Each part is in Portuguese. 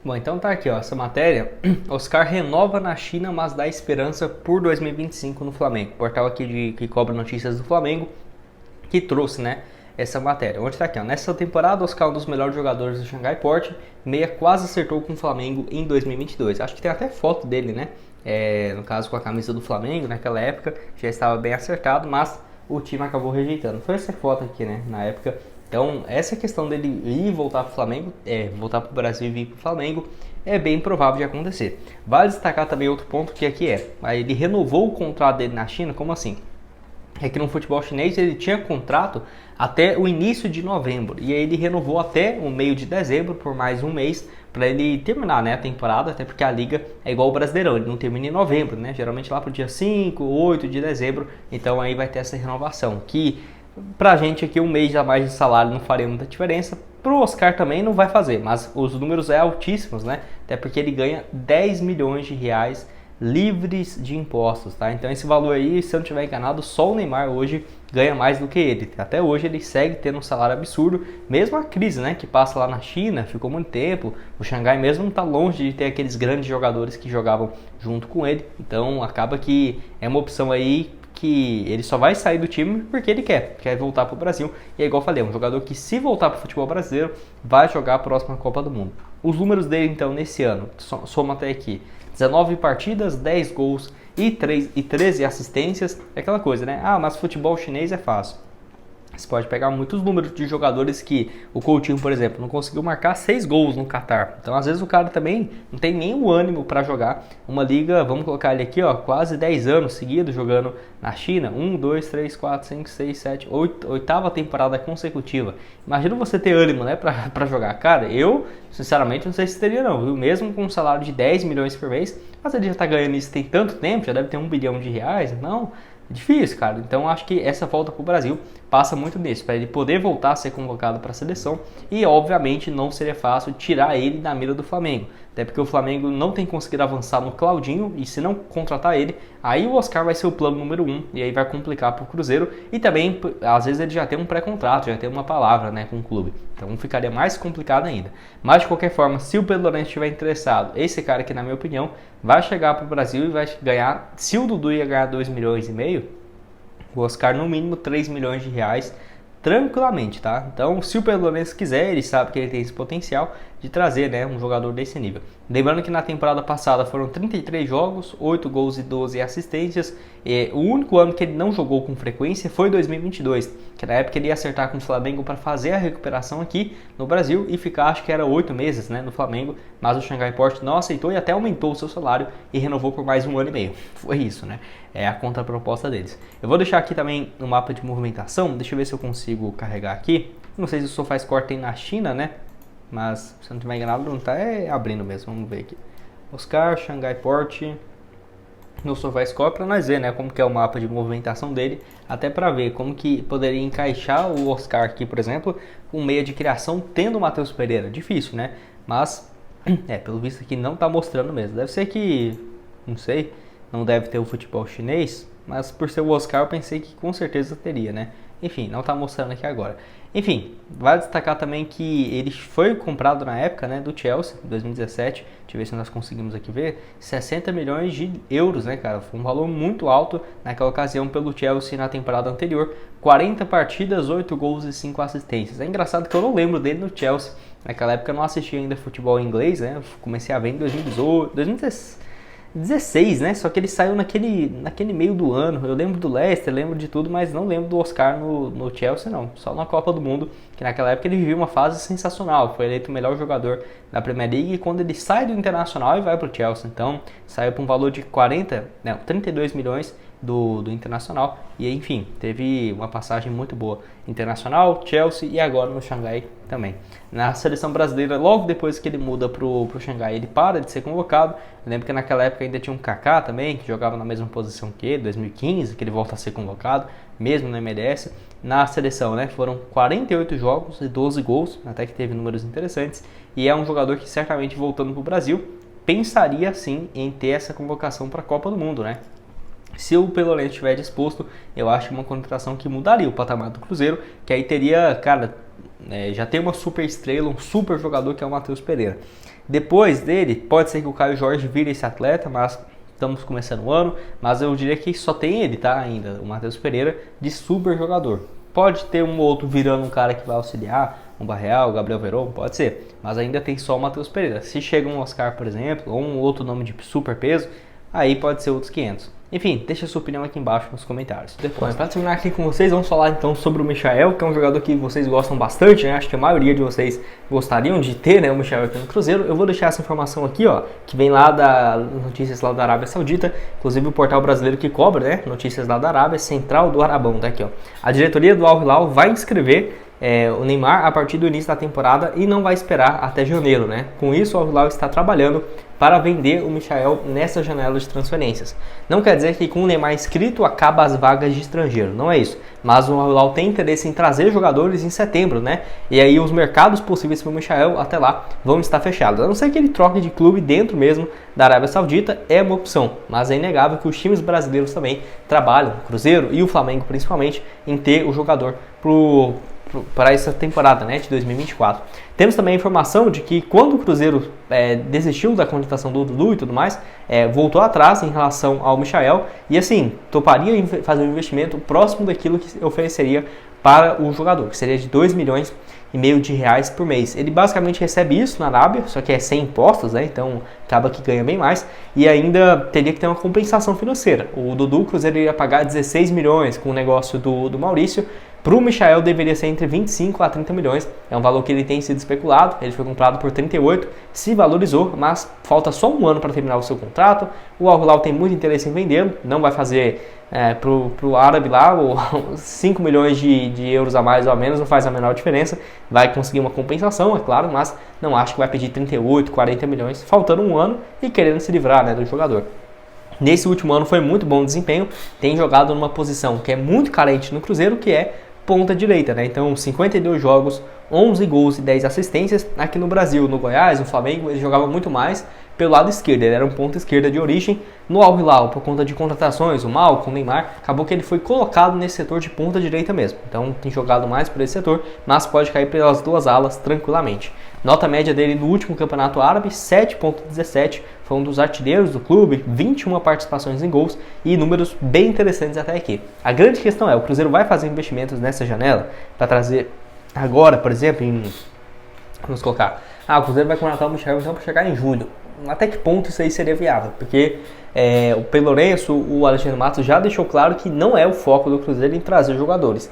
Bom, então tá aqui, ó, essa matéria. Oscar renova na China, mas dá esperança por 2025 no Flamengo. Portal aqui que cobra notícias do Flamengo, que trouxe, né, essa matéria. Onde tá aqui, ó, nessa temporada, Oscar é um dos melhores jogadores do Xangai Port, meia quase acertou com o Flamengo em 2022. Acho que tem até foto dele, né, no caso com a camisa do Flamengo, naquela época, já estava bem acertado, mas o time acabou rejeitando. Foi essa foto aqui, né, na época. Então, essa questão dele ir e voltar para o Flamengo, voltar para o Brasil e vir para o Flamengo, é bem provável de acontecer. Vale destacar também outro ponto que aqui ele renovou o contrato dele na China, como assim? É que no futebol chinês ele tinha contrato até o início de novembro, e aí ele renovou até o meio de dezembro por mais um mês, para ele terminar, né, a temporada, até porque a liga é igual o Brasileirão, ele não termina em novembro, né, geralmente lá para o dia 5, 8 de dezembro, então aí vai ter essa renovação, que pra gente aqui um mês a mais de salário não faria muita diferença, pro Oscar também não vai fazer, mas os números altíssimos, né, até porque ele ganha 10 milhões de reais livres de impostos, tá? Então esse valor aí, se eu não estiver enganado, só o Neymar hoje ganha mais do que ele. Até hoje ele segue tendo um salário absurdo, mesmo a crise, né, que passa lá na China, ficou muito tempo. O Xangai mesmo não está longe de ter aqueles grandes jogadores que jogavam junto com ele. Então acaba que é uma opção aí que ele só vai sair do time porque ele quer voltar para o Brasil. E é igual eu falei, é um jogador que, se voltar para o futebol brasileiro, vai jogar a próxima Copa do Mundo. Os números dele então nesse ano, soma até aqui: 19 partidas, 10 gols e 13 assistências. É aquela coisa, né? Ah, mas futebol chinês é fácil. Você pode pegar muitos números de jogadores que o Coutinho, por exemplo, não conseguiu marcar 6 gols no Catar. Então, às vezes, o cara também não tem nem o ânimo para jogar uma liga. Vamos colocar ele aqui, ó, quase 10 anos seguidos jogando na China. 1, 2, 3, 4, 5, 6, 7, 8, oitava temporada consecutiva. Imagina você ter ânimo, né, para jogar. Cara, eu, sinceramente, não sei se teria não, viu? Mesmo com um salário de 10 milhões por mês, mas ele já tá ganhando isso tem tanto tempo, já deve ter 1 bilhão de reais, não... Difícil, cara. Então acho que essa volta para o Brasil passa muito nisso, para ele poder voltar a ser convocado para a seleção, e obviamente não seria fácil tirar ele da mira do Flamengo, até porque o Flamengo não tem conseguido avançar no Claudinho, e se não contratar ele, aí o Oscar vai ser o plano número 1, e aí vai complicar para o Cruzeiro, e também às vezes ele já tem um pré-contrato, já tem uma palavra, né, com o clube, então ficaria mais complicado ainda. Mas de qualquer forma, se o Pedro Lourenço estiver interessado, esse cara aqui, na minha opinião, vai chegar para o Brasil e vai ganhar, se o Dudu ia ganhar 2 milhões e meio, o Oscar no mínimo 3 milhões de reais tranquilamente, tá? Então, se o Pedro Lourenço quiser, ele sabe que ele tem esse potencial de trazer, né, um jogador desse nível. Lembrando que na temporada passada foram 33 jogos, 8 gols e 12 assistências. E o único ano que ele não jogou com frequência foi 2022, que na época ele ia acertar com o Flamengo para fazer a recuperação aqui no Brasil e ficar, acho que era 8 meses, né, no Flamengo, mas o Xangai Port não aceitou e até aumentou o seu salário e renovou por mais 1 ano e meio. Foi isso, né? É a contraproposta deles. Eu vou deixar aqui também no mapa de movimentação, deixa eu ver se eu consigo carregar aqui. Não sei se o SofaScore tem na China, né? Mas, se eu não estiver enganado, não está abrindo mesmo. Vamos ver aqui. Oscar, Xangai Port, no SofaScore, para nós ver, né, como que é o mapa de movimentação dele, até para ver como que poderia encaixar o Oscar aqui, por exemplo, com meia de criação, tendo o Matheus Pereira. Difícil, né? Mas, pelo visto aqui não está mostrando mesmo. Deve ser que, não sei, não deve ter o futebol chinês, mas por ser o Oscar eu pensei que com certeza teria, né? Enfim, não está mostrando aqui agora. Enfim, vale destacar também que ele foi comprado na época, né, do Chelsea, em 2017. Deixa eu ver se nós conseguimos aqui ver. 60 milhões de euros, né, cara? Foi um valor muito alto naquela ocasião pelo Chelsea na temporada anterior. 40 partidas, 8 gols e 5 assistências. É engraçado que eu não lembro dele no Chelsea. Naquela época eu não assistia ainda futebol inglês, né? Eu comecei a ver em 2018, 2016, né? Só que ele saiu naquele meio do ano. Eu lembro do Leicester, lembro de tudo, mas não lembro do Oscar no Chelsea, não. Só na Copa do Mundo, que naquela época ele vivia uma fase sensacional. Foi eleito o melhor jogador da Premier League, e quando ele sai do Internacional e vai para o Chelsea. Então, saiu por um valor de 32 milhões do Internacional. E enfim, teve uma passagem muito boa. Internacional, Chelsea e agora no Xangai também. Na seleção brasileira, logo depois que ele muda pro Xangai, ele para de ser convocado. Eu lembro que naquela época ainda tinha um Kaká também, que jogava na mesma posição que ele, 2015, que ele volta a ser convocado, mesmo no MLS. Na seleção, né, foram 48 jogos e 12 gols, até que teve números interessantes. E é um jogador que certamente, voltando pro Brasil, pensaria sim em ter essa convocação para a Copa do Mundo, né? Se o Pedro Lourenço estiver disposto, eu acho uma contratação que mudaria o patamar do Cruzeiro, que aí teria, cara, já tem uma super estrela, um super jogador que é o Matheus Pereira. Depois dele, pode ser que o Caio Jorge vire esse atleta, mas estamos começando o ano, mas eu diria que só tem ele, tá, ainda, o Matheus Pereira, de super jogador. Pode ter um outro virando um cara que vai auxiliar, um Barreal, Gabriel Veron, pode ser, mas ainda tem só o Matheus Pereira. Se chega um Oscar, por exemplo, ou um outro nome de super peso, aí pode ser outros 500. Enfim, deixa a sua opinião aqui embaixo nos comentários. Depois, para terminar aqui com vocês, vamos falar então sobre o Michael, que é um jogador que vocês gostam bastante, né? Acho que a maioria de vocês gostariam de ter, né, o Michael aqui no Cruzeiro. Eu vou deixar essa informação aqui, ó, que vem lá da notícias lá da Arábia Saudita, inclusive o portal brasileiro que cobra, né, notícias lá da Arábia, Central do Arabão, tá aqui, ó. A diretoria do Al Hilal vai inscrever o Neymar a partir do início da temporada e não vai esperar até janeiro, né? Com isso, o Al Hilal está trabalhando para vender o Michael nessa janela de transferências. Não quer dizer que com o Neymar inscrito acaba as vagas de estrangeiro, não é isso. Mas o Al Hilal tem interesse em trazer jogadores em setembro, né? E aí os mercados possíveis para o Michael até lá vão estar fechados. A não ser que ele troque de clube dentro mesmo da Arábia Saudita, é uma opção. Mas é inegável que os times brasileiros também trabalham, o Cruzeiro e o Flamengo principalmente, em ter o jogador para essa temporada, né, de 2024. Temos também a informação de que quando o Cruzeiro desistiu da contratação do Dudu e tudo mais, voltou atrás em relação ao Michael e assim, toparia fazer um investimento próximo daquilo que ofereceria para o jogador, que seria de 2,5 milhões de reais por mês. Ele basicamente recebe isso na Arábia, só que é sem impostos, né? Então acaba que ganha bem mais e ainda teria que ter uma compensação financeira. O Dudu, o Cruzeiro iria pagar 16 milhões com o negócio do Maurício. Para o Michael deveria ser entre 25 a 30 milhões, é um valor que ele tem sido especulado, ele foi comprado por 38, se valorizou, mas falta só um ano para terminar o seu contrato, o Al Hilal tem muito interesse em vendê-lo, não vai fazer para o árabe lá, 5 milhões de euros a mais ou a menos, não faz a menor diferença, vai conseguir uma compensação, é claro, mas não acho que vai pedir 38, 40 milhões, faltando um ano e querendo se livrar, né, do jogador. Nesse último ano foi muito bom desempenho, tem jogado numa posição que é muito carente no Cruzeiro, que é ponta direita, né? Então 52 jogos, 11 gols e 10 assistências. Aqui no Brasil, no Goiás, no Flamengo, ele jogava muito mais pelo lado esquerdo, ele era um ponta esquerda de origem. No Al Hilal, por conta de contratações, o Malcom, o Neymar, acabou que ele foi colocado nesse setor de ponta direita mesmo. Então tem jogado mais por esse setor, mas pode cair pelas duas alas tranquilamente. Nota média dele no último campeonato árabe, 7.17, foi um dos artilheiros do clube, 21 participações em gols e números bem interessantes até aqui. A grande questão é, o Cruzeiro vai fazer investimentos nessa janela para trazer agora, por exemplo, vamos colocar, o Cruzeiro vai contratar o Michael então para chegar em julho. Até que ponto isso aí seria viável? Porque o Pelourenço, o Alexandre Matos já deixou claro que não é o foco do Cruzeiro em trazer jogadores.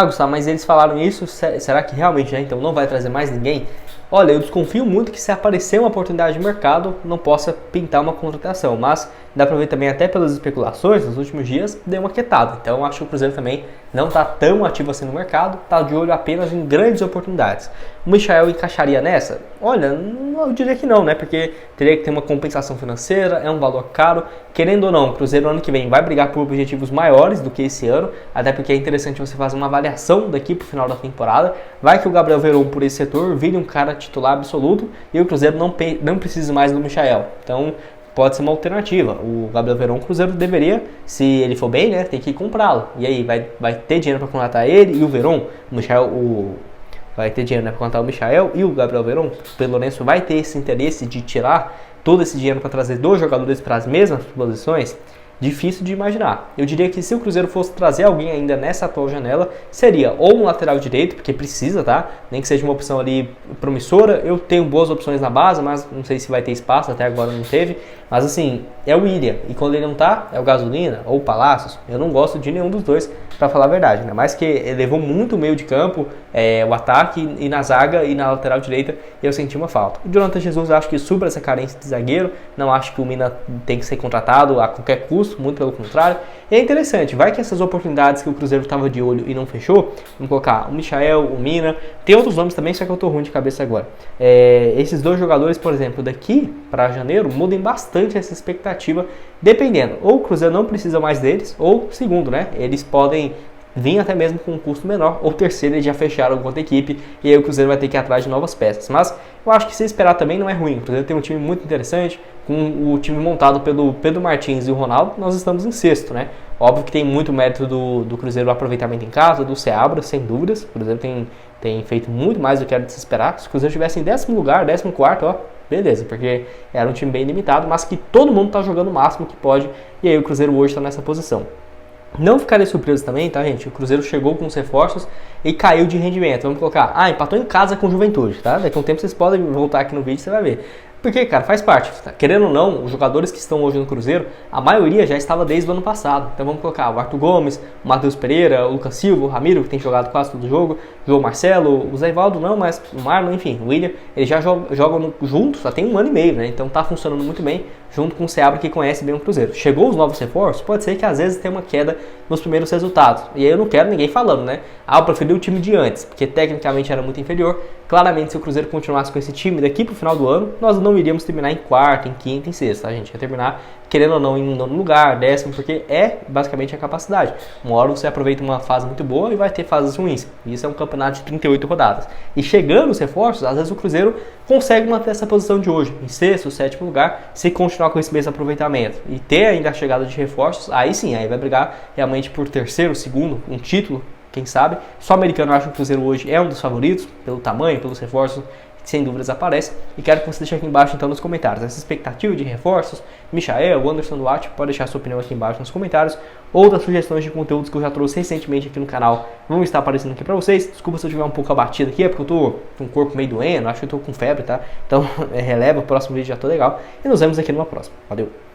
Gustavo, mas eles falaram isso, será que realmente então não vai trazer mais ninguém? Olha, eu desconfio muito que se aparecer uma oportunidade de mercado, não possa pintar uma contratação, mas dá para ver também até pelas especulações nos últimos dias, deu uma quietada. Então acho que o Cruzeiro também não está tão ativo assim no mercado, está de olho apenas em grandes oportunidades. O Michael encaixaria nessa? Olha, eu diria que não, né? Porque teria que ter uma compensação financeira, é um valor caro. Querendo ou não, o Cruzeiro ano que vem vai brigar por objetivos maiores do que esse ano, até porque é interessante você fazer uma avaliação daqui para o final da temporada. Vai que o Gabriel Veron por esse setor vire um cara titular absoluto e o Cruzeiro não precisa mais do Michael. Então pode ser uma alternativa. O Gabriel Veron, o Cruzeiro deveria, se ele for bem, né, tem que comprá-lo. E aí vai ter dinheiro para contratar ele e o Veron, o Michael, vai ter dinheiro, né, para contratar o Michael e o Gabriel Veron. O Pelourenço vai ter esse interesse de tirar todo esse dinheiro para trazer dois jogadores para as mesmas posições. Difícil de imaginar. Eu diria que se o Cruzeiro fosse trazer alguém ainda nessa atual janela, seria ou um lateral direito, porque precisa, tá? Nem que seja uma opção ali promissora. Eu tenho boas opções na base, mas não sei se vai ter espaço, até agora não teve. Mas assim, é o William. E quando ele não tá, é o Gasolina ou o Palácios. Eu não gosto de nenhum dos dois, para falar a verdade, né? Mas que ele levou muito o meio de campo, o ataque e na zaga e na lateral direita, eu senti uma falta. O Jonathan Jesus, eu acho que supra essa carência de zagueiro. Não acho que o Mina tem que ser contratado a qualquer custo, muito pelo contrário. E é interessante, vai que essas oportunidades que o Cruzeiro estava de olho e não fechou, vamos colocar o Michael, o Mina, tem outros nomes também, só que eu tô ruim de cabeça agora. Esses dois jogadores, por exemplo, daqui para janeiro, mudem bastante essa expectativa, dependendo, ou o Cruzeiro não precisa mais deles, ou segundo, né, eles podem vir até mesmo com um custo menor, ou terceiro, eles já fecharam com outra equipe, e aí o Cruzeiro vai ter que ir atrás de novas peças. Mas eu acho que se esperar também não é ruim. O Cruzeiro tem um time muito interessante, com o time montado pelo Pedro Martins e o Ronaldo, nós estamos em sexto, né? Óbvio que tem muito mérito do Cruzeiro o aproveitamento em casa, do Seabra, sem dúvidas. O Cruzeiro tem feito muito mais do que era de se esperar. Se o Cruzeiro estivesse em 10º lugar, 14º, ó, beleza, porque era um time bem limitado, mas que todo mundo tá jogando o máximo que pode, e aí o Cruzeiro hoje tá nessa posição. Não ficarem surpresos também, tá, gente? O Cruzeiro chegou com os reforços e caiu de rendimento. Vamos colocar, empatou em casa com o Juventude, tá? Daqui a um tempo vocês podem voltar aqui no vídeo e você vai ver. Porque, cara, faz parte. Tá? Querendo ou não, os jogadores que estão hoje no Cruzeiro, a maioria já estava desde o ano passado. Então vamos colocar o Arthur Gomes, o Matheus Pereira, o Lucas Silva, o Ramiro, que tem jogado quase todo o jogo, o João Marcelo, o Zé Ivaldo não, mas o Marlon, enfim, o William, eles já jogam juntos há tem um ano e meio, né? Então tá funcionando muito bem, junto com o Seabra, que conhece bem o Cruzeiro. Chegou os novos reforços, pode ser que às vezes tenha uma queda nos primeiros resultados. E aí eu não quero ninguém falando, né? Eu preferi o time de antes, porque tecnicamente era muito inferior. Claramente, se o Cruzeiro continuasse com esse time daqui pro final do ano, nós não iríamos terminar em quarto, em quinto, em sexto, tá, gente? Ia terminar, querendo ou não, em nono lugar, décimo, porque é basicamente a capacidade. Uma hora você aproveita uma fase muito boa e vai ter fases ruins. E isso é um campeonato de 38 rodadas. E chegando os reforços, às vezes o Cruzeiro consegue manter essa posição de hoje, em sexto, sétimo lugar, se continuar com esse mesmo aproveitamento. E ter ainda a chegada de reforços, aí sim, aí vai brigar realmente por terceiro, segundo, um título, quem sabe. Só americano, eu acho que o Cruzeiro hoje é um dos favoritos, pelo tamanho, pelos reforços, que sem dúvidas aparece. E quero que você deixe aqui embaixo então nos comentários essa expectativa de reforços. Michael, Anderson Duarte, pode deixar sua opinião aqui embaixo nos comentários. Outras sugestões de conteúdos que eu já trouxe recentemente aqui no canal vão estar aparecendo aqui pra vocês. Desculpa se eu tiver um pouco abatido aqui, é porque eu tô com o corpo meio doendo, acho que eu tô com febre, tá? Então releva, o próximo vídeo já tô legal. E nos vemos aqui numa próxima. Valeu!